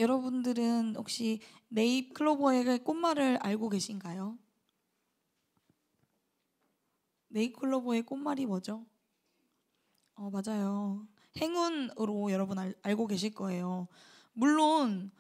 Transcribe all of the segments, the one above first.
여러분들은 혹시 네잎클로버의 꽃말을 알고 계신가요? 네잎클로버의 꽃말이 뭐죠? 맞아요. 행운으로 여러분 알고 계실 거예요. 물론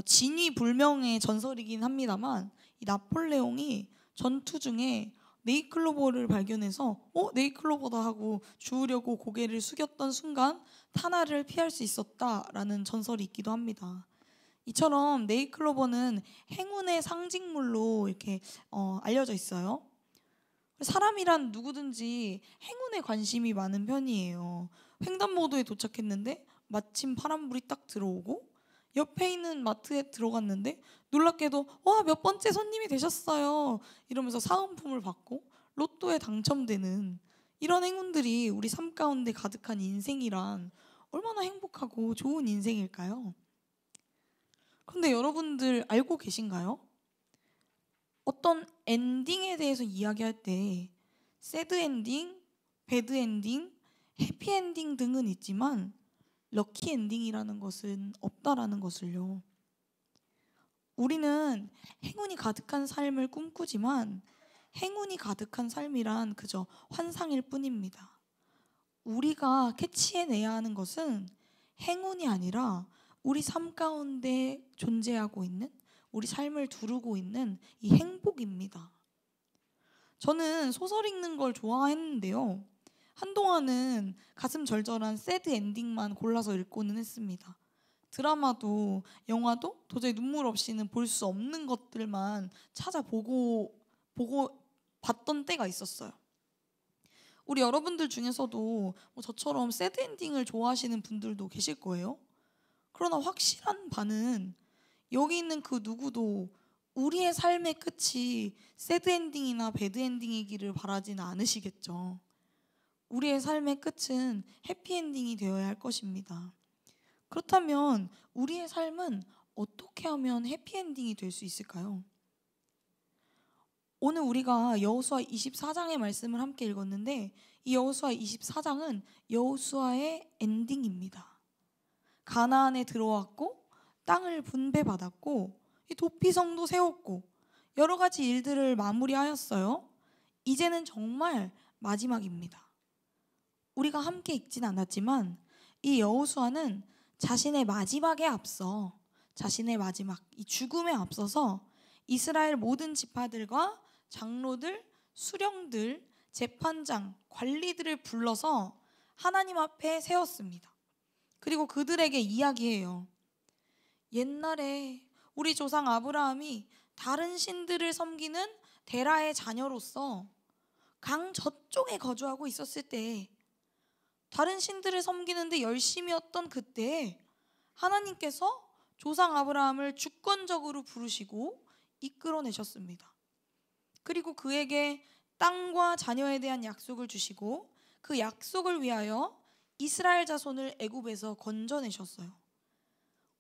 진위불명의 전설이긴 합니다만 이 나폴레옹이 전투 중에 네잎클로버를 발견해서 네잎클로버다 하고 주우려고 고개를 숙였던 순간 탄알을 피할 수 있었다라는 전설이 있기도 합니다. 이처럼 네잎클로버는 행운의 상징물로 이렇게 알려져 있어요. 사람이란 누구든지 행운에 관심이 많은 편이에요. 횡단보도에 도착했는데 마침 파란불이 딱 들어오고 옆에 있는 마트에 들어갔는데 놀랍게도 와, 몇 번째 손님이 되셨어요 이러면서 사은품을 받고 로또에 당첨되는 이런 행운들이 우리 삶 가운데 가득한 인생이란 얼마나 행복하고 좋은 인생일까요? 그런데 여러분들 알고 계신가요? 어떤 엔딩에 대해서 이야기할 때 새드 엔딩, 배드 엔딩, 해피 엔딩 등은 있지만 럭키 엔딩이라는 것은 없다라는 것을요. 우리는 행운이 가득한 삶을 꿈꾸지만 행운이 가득한 삶이란 그저 환상일 뿐입니다. 우리가 캐치해내야 하는 것은 행운이 아니라 우리 삶 가운데 존재하고 있는, 우리 삶을 두르고 있는 이 행복입니다. 저는 소설 읽는 걸 좋아했는데요. 한동안은 가슴 절절한 새드 엔딩만 골라서 읽고는 했습니다. 드라마도 영화도 도저히 눈물 없이는 볼 수 없는 것들만 찾아보고 봤던 때가 있었어요. 우리 여러분들 중에서도 저처럼 새드 엔딩을 좋아하시는 분들도 계실 거예요. 그러나 확실한 바는 여기 있는 그 누구도 우리의 삶의 끝이 새드 엔딩이나 배드 엔딩이기를 바라지는 않으시겠죠. 우리의 삶의 끝은 해피 엔딩이 되어야 할 것입니다. 그렇다면 우리의 삶은 어떻게 하면 해피 엔딩이 될 수 있을까요? 오늘 우리가 여호수아 24장의 말씀을 함께 읽었는데 이 여호수아 24장은 여호수아의 엔딩입니다. 가나안에 들어왔고 땅을 분배받았고 이 도피성도 세웠고 여러 가지 일들을 마무리하였어요. 이제는 정말 마지막입니다. 우리가 함께 읽진 않았지만 이 여호수아는 자신의 마지막에 앞서 자신의 마지막 이 죽음에 앞서서 이스라엘 모든 지파들과 장로들, 수령들, 재판장, 관리들을 불러서 하나님 앞에 세웠습니다. 그리고 그들에게 이야기해요. 옛날에 우리 조상 아브라함이 다른 신들을 섬기는 데라의 자녀로서 강 저쪽에 거주하고 있었을 때 다른 신들을 섬기는데 열심이었던 그때 하나님께서 조상 아브라함을 주권적으로 부르시고 이끌어내셨습니다. 그리고 그에게 땅과 자녀에 대한 약속을 주시고 그 약속을 위하여 이스라엘 자손을 애굽에서 건져내셨어요.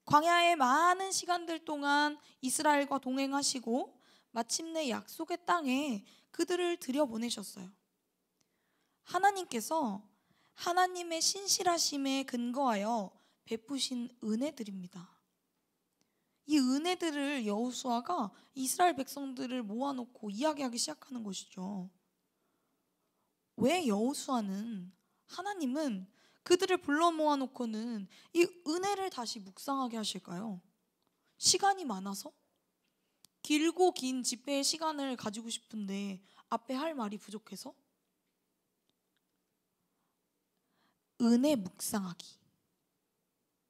광야의 많은 시간들 동안 이스라엘과 동행하시고 마침내 약속의 땅에 그들을 들여보내셨어요. 하나님께서 하나님의 신실하심에 근거하여 베푸신 은혜들입니다. 이 은혜들을 여호수아가 이스라엘 백성들을 모아놓고 이야기하기 시작하는 것이죠. 왜 여호수아는 하나님은 그들을 불러 모아놓고는 이 은혜를 다시 묵상하게 하실까요? 시간이 많아서? 길고 긴 집회의 시간을 가지고 싶은데 앞에 할 말이 부족해서? 은혜 묵상하기.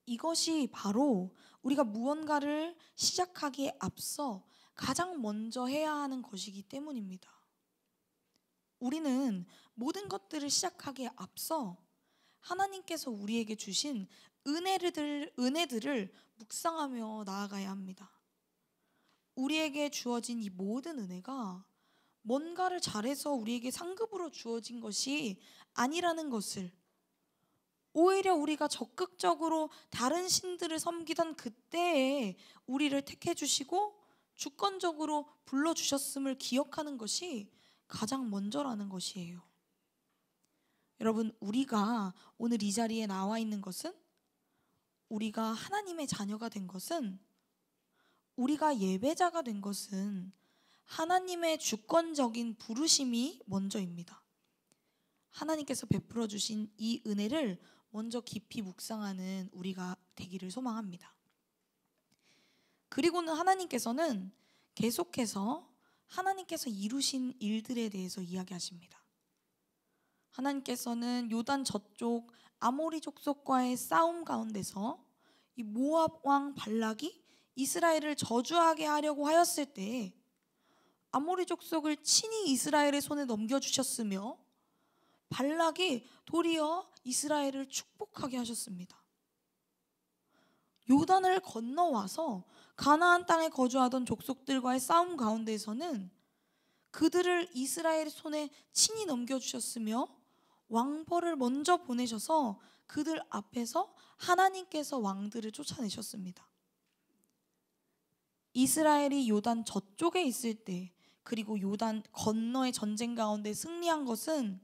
이것이 바로 우리가 무언가를 시작하기에 앞서 가장 먼저 해야 하는 것이기 때문입니다. 우리는 모든 것들을 시작하기에 앞서 하나님께서 우리에게 주신 은혜들을 묵상하며 나아가야 합니다. 우리에게 주어진 이 모든 은혜가 뭔가를 잘해서 우리에게 상급으로 주어진 것이 아니라는 것을, 오히려 우리가 적극적으로 다른 신들을 섬기던 그때에 우리를 택해 주시고 주권적으로 불러주셨음을 기억하는 것이 가장 먼저라는 것이에요. 여러분, 우리가 오늘 이 자리에 나와 있는 것은 우리가 하나님의 자녀가 된 것은, 우리가 예배자가 된 것은 하나님의 주권적인 부르심이 먼저입니다. 하나님께서 베풀어 주신 이 은혜를 먼저 깊이 묵상하는 우리가 되기를 소망합니다. 그리고는 하나님께서는 계속해서 하나님께서 이루신 일들에 대해서 이야기하십니다. 하나님께서는 요단 저쪽 아모리 족속과의 싸움 가운데서 이 모압 왕 발락이 이스라엘을 저주하게 하려고 하였을 때 아모리 족속을 친히 이스라엘의 손에 넘겨주셨으며, 발락이 도리어 이스라엘을 축복하게 하셨습니다. 요단을 건너와서 가나안 땅에 거주하던 족속들과의 싸움 가운데에서는 그들을 이스라엘의 손에 친히 넘겨주셨으며, 왕벌을 먼저 보내셔서 그들 앞에서 하나님께서 왕들을 쫓아내셨습니다. 이스라엘이 요단 저쪽에 있을 때, 그리고 요단 건너의 전쟁 가운데 승리한 것은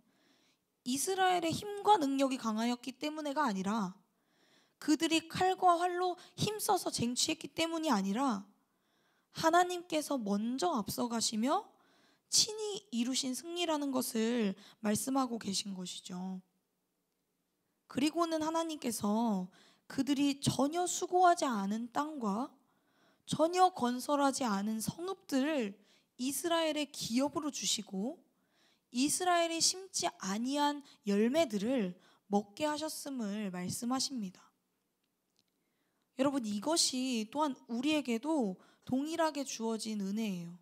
이스라엘의 힘과 능력이 강하였기 때문에가 아니라, 그들이 칼과 활로 힘써서 쟁취했기 때문이 아니라, 하나님께서 먼저 앞서가시며 친히 이루신 승리라는 것을 말씀하고 계신 것이죠. 그리고는 하나님께서 그들이 전혀 수고하지 않은 땅과 전혀 건설하지 않은 성읍들을 이스라엘의 기업으로 주시고, 이스라엘이 심지 아니한 열매들을 먹게 하셨음을 말씀하십니다. 여러분, 이것이 또한 우리에게도 동일하게 주어진 은혜예요.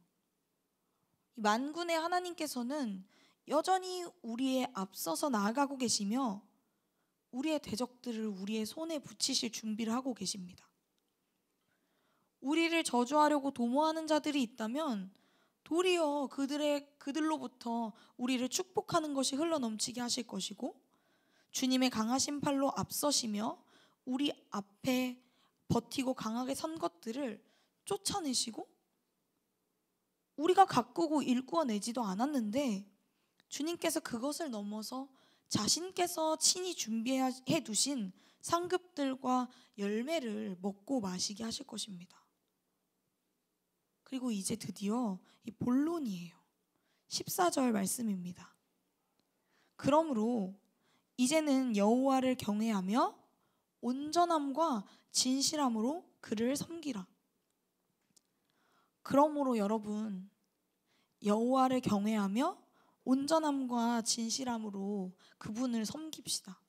만군의 하나님께서는 여전히 우리의 앞서서 나아가고 계시며 우리의 대적들을 우리의 손에 붙이실 준비를 하고 계십니다. 우리를 저주하려고 도모하는 자들이 있다면 도리어 그들로부터 우리를 축복하는 것이 흘러넘치게 하실 것이고, 주님의 강하신 팔로 앞서시며 우리 앞에 버티고 강하게 선 것들을 쫓아내시고, 우리가 가꾸고 일구어내지도 않았는데 주님께서 그것을 넘어서 자신께서 친히 준비해 두신 상급들과 열매를 먹고 마시게 하실 것입니다. 그리고 이제 드디어 이 본론이에요. 14절 말씀입니다. 그러므로 이제는 여호와를 경외하며 온전함과 진실함으로 그를 섬기라. 그러므로 여러분, 여호와를 경외하며 온전함과 진실함으로 그분을 섬깁시다.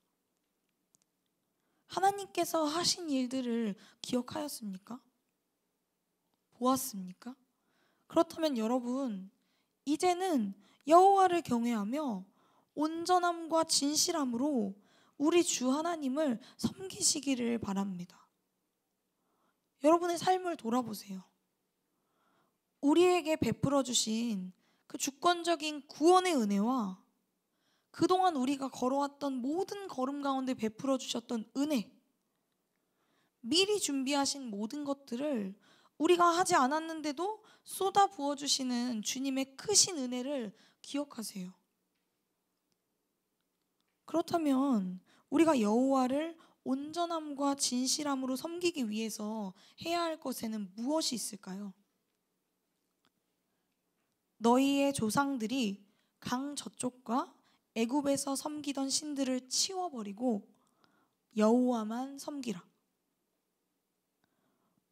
하나님께서 하신 일들을 기억하였습니까? 보았습니까? 그렇다면 여러분, 이제는 여호와를 경외하며 온전함과 진실함으로 우리 주 하나님을 섬기시기를 바랍니다. 여러분의 삶을 돌아보세요. 우리에게 베풀어 주신 그 주권적인 구원의 은혜와 그동안 우리가 걸어왔던 모든 걸음 가운데 베풀어 주셨던 은혜, 미리 준비하신 모든 것들을 우리가 하지 않았는데도 쏟아 부어 주시는 주님의 크신 은혜를 기억하세요. 그렇다면 우리가 여호와를 온전함과 진실함으로 섬기기 위해서 해야 할 것에는 무엇이 있을까요? 너희의 조상들이 강 저쪽과 애굽에서 섬기던 신들을 치워버리고 여호와만 섬기라.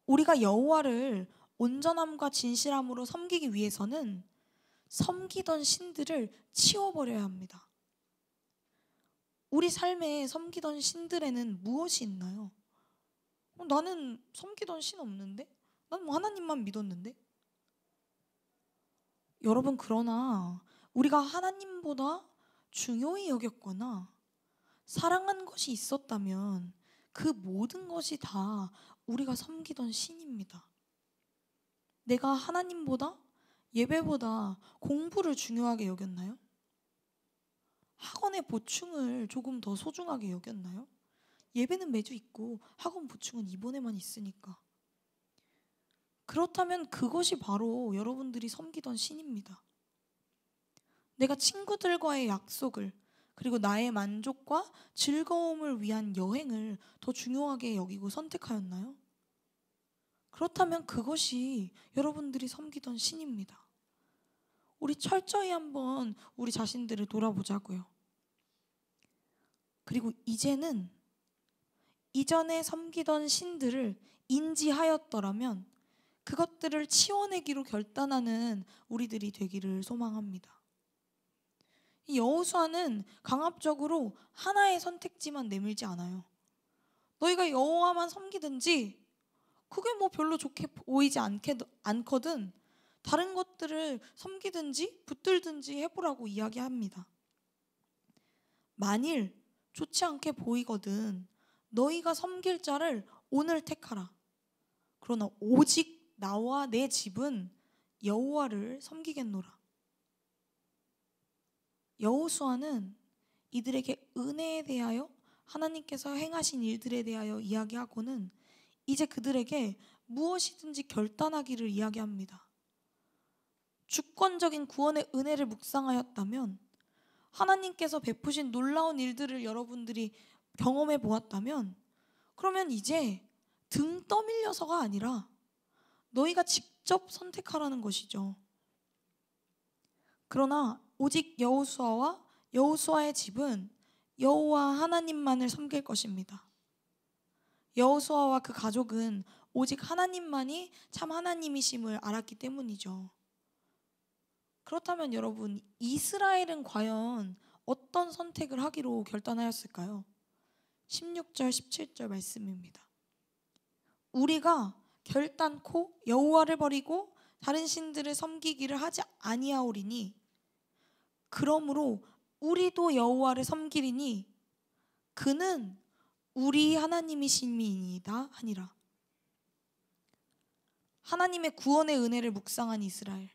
우리가 여호와를 온전함과 진실함으로 섬기기 위해서는 섬기던 신들을 치워버려야 합니다. 우리 삶에 섬기던 신들에는 무엇이 있나요? 나는 섬기던 신 없는데? 난 뭐 하나님만 믿었는데? 여러분, 그러나 우리가 하나님보다 중요히 여겼거나 사랑한 것이 있었다면 그 모든 것이 다 우리가 섬기던 신입니다. 내가 하나님보다, 예배보다 공부를 중요하게 여겼나요? 학원의 보충을 조금 더 소중하게 여겼나요? 예배는 매주 있고 학원 보충은 이번에만 있으니까. 그렇다면 그것이 바로 여러분들이 섬기던 신입니다. 내가 친구들과의 약속을, 그리고 나의 만족과 즐거움을 위한 여행을 더 중요하게 여기고 선택하였나요? 그렇다면 그것이 여러분들이 섬기던 신입니다. 우리 철저히 한번 우리 자신들을 돌아보자고요. 그리고 이제는 이전에 섬기던 신들을 인지하였더라면 그것들을 치워내기로 결단하는 우리들이 되기를 소망합니다. 이 여호수아는 강압적으로 하나의 선택지만 내밀지 않아요. 너희가 여호와만 섬기든지 그게 뭐 별로 좋게 보이지 않거든 다른 것들을 섬기든지 붙들든지 해보라고 이야기합니다. 만일 좋지 않게 보이거든 너희가 섬길 자를 오늘 택하라. 그러나 오직 나와 내 집은 여호와를 섬기겠노라. 여호수아는 이들에게 은혜에 대하여 하나님께서 행하신 일들에 대하여 이야기하고는 이제 그들에게 무엇이든지 결단하기를 이야기합니다. 주권적인 구원의 은혜를 묵상하였다면 하나님께서 베푸신 놀라운 일들을 여러분들이 경험해 보았다면 그러면 이제 등 떠밀려서가 아니라 너희가 직접 선택하라는 것이죠. 그러나 오직 여호수아와 여호수아의 집은 여호와 하나님만을 섬길 것입니다. 여호수아와 그 가족은 오직 하나님만이 참 하나님이심을 알았기 때문이죠. 그렇다면 여러분, 이스라엘은 과연 어떤 선택을 하기로 결단하였을까요? 16절 17절 말씀입니다. 우리가 결단코 여호와를 버리고 다른 신들을 섬기기를 하지 아니하오리니 그러므로 우리도 여호와를 섬기리니 그는 우리 하나님이심이니이다 하니라. 하나님의 구원의 은혜를 묵상한 이스라엘,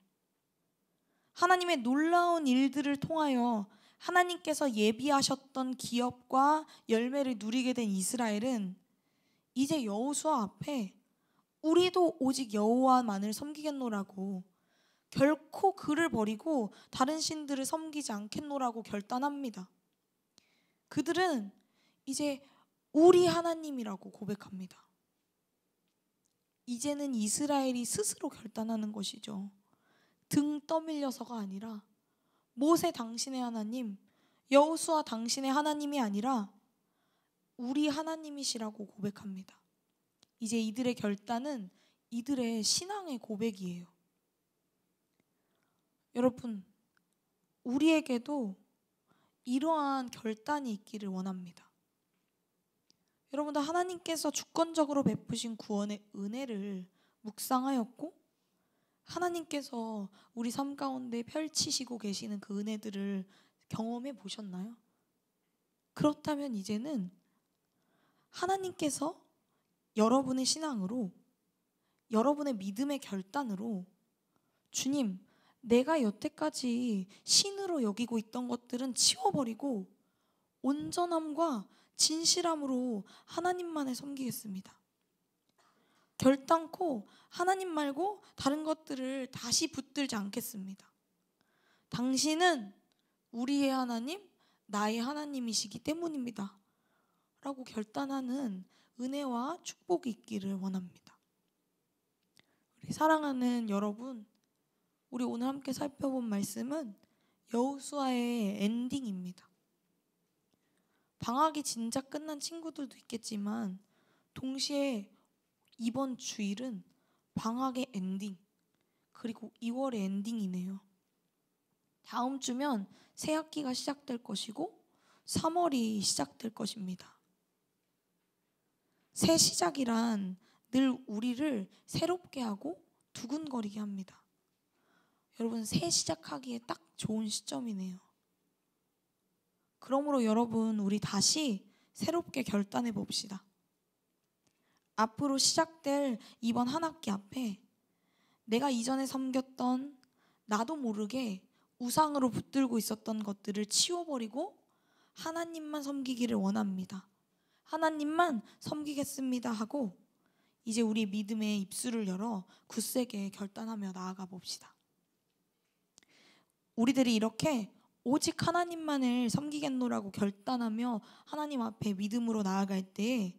하나님의 놀라운 일들을 통하여 하나님께서 예비하셨던 기업과 열매를 누리게 된 이스라엘은 이제 여호수아 앞에 우리도 오직 여호와만을 섬기겠노라고 결코 그를 버리고 다른 신들을 섬기지 않겠노라고 결단합니다. 그들은 이제 우리 하나님이라고 고백합니다. 이제는 이스라엘이 스스로 결단하는 것이죠. 등 떠밀려서가 아니라 모세 당신의 하나님, 여호수아 당신의 하나님이 아니라 우리 하나님이시라고 고백합니다. 이제 이들의 결단은 이들의 신앙의 고백이에요. 여러분, 우리에게도 이러한 결단이 있기를 원합니다. 여러분도 하나님께서 주권적으로 베푸신 구원의 은혜를 묵상하였고 하나님께서 우리 삶 가운데 펼치시고 계시는 그 은혜들을 경험해 보셨나요? 그렇다면 이제는 하나님께서 여러분의 신앙으로, 여러분의 믿음의 결단으로 주님, 내가 여태까지 신으로 여기고 있던 것들은 치워버리고 온전함과 진실함으로 하나님만을 섬기겠습니다. 결단코 하나님 말고 다른 것들을 다시 붙들지 않겠습니다. 당신은 우리의 하나님, 나의 하나님이시기 때문입니다. 라고 결단하는 은혜와 축복이 있기를 원합니다. 우리 사랑하는 여러분, 우리 오늘 함께 살펴본 말씀은 여호수아의 엔딩입니다. 방학이 진작 끝난 친구들도 있겠지만 동시에 이번 주일은 방학의 엔딩 그리고 2월의 엔딩이네요. 다음 주면 새 학기가 시작될 것이고 3월이 시작될 것입니다. 새 시작이란 늘 우리를 새롭게 하고 두근거리게 합니다. 여러분, 새 시작하기에 딱 좋은 시점이네요. 그러므로 여러분, 우리 다시 새롭게 결단해 봅시다. 앞으로 시작될 이번 한 학기 앞에 내가 이전에 섬겼던 나도 모르게 우상으로 붙들고 있었던 것들을 치워버리고 하나님만 섬기기를 원합니다. 하나님만 섬기겠습니다 하고 이제 우리 믿음의 입술을 열어 굳세게 결단하며 나아가 봅시다. 우리들이 이렇게 오직 하나님만을 섬기겠노라고 결단하며 하나님 앞에 믿음으로 나아갈 때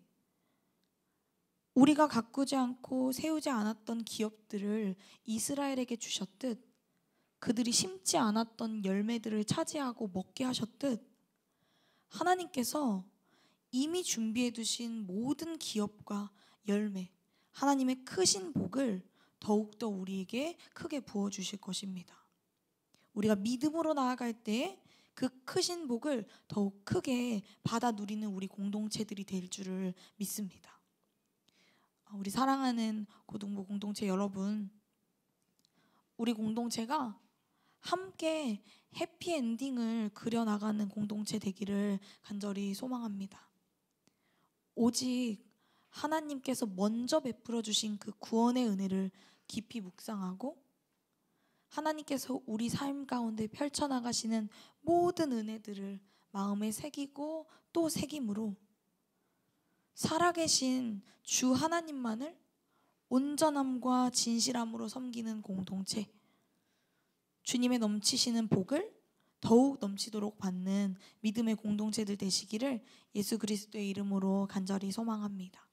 우리가 가꾸지 않고 세우지 않았던 기업들을 이스라엘에게 주셨듯 그들이 심지 않았던 열매들을 차지하고 먹게 하셨듯 하나님께서 이미 준비해 두신 모든 기업과 열매, 하나님의 크신 복을 더욱더 우리에게 크게 부어주실 것입니다. 우리가 믿음으로 나아갈 때 그 크신 복을 더욱 크게 받아 누리는 우리 공동체들이 될 줄을 믿습니다. 우리 사랑하는 고등부 공동체 여러분, 우리 공동체가 함께 해피엔딩을 그려나가는 공동체 되기를 간절히 소망합니다. 오직 하나님께서 먼저 베풀어 주신 그 구원의 은혜를 깊이 묵상하고 하나님께서 우리 삶 가운데 펼쳐나가시는 모든 은혜들을 마음에 새기고 또 새김으로 살아계신 주 하나님만을 온전함과 진실함으로 섬기는 공동체, 주님의 넘치시는 복을 더욱 넘치도록 받는 믿음의 공동체들 되시기를 예수 그리스도의 이름으로 간절히 소망합니다.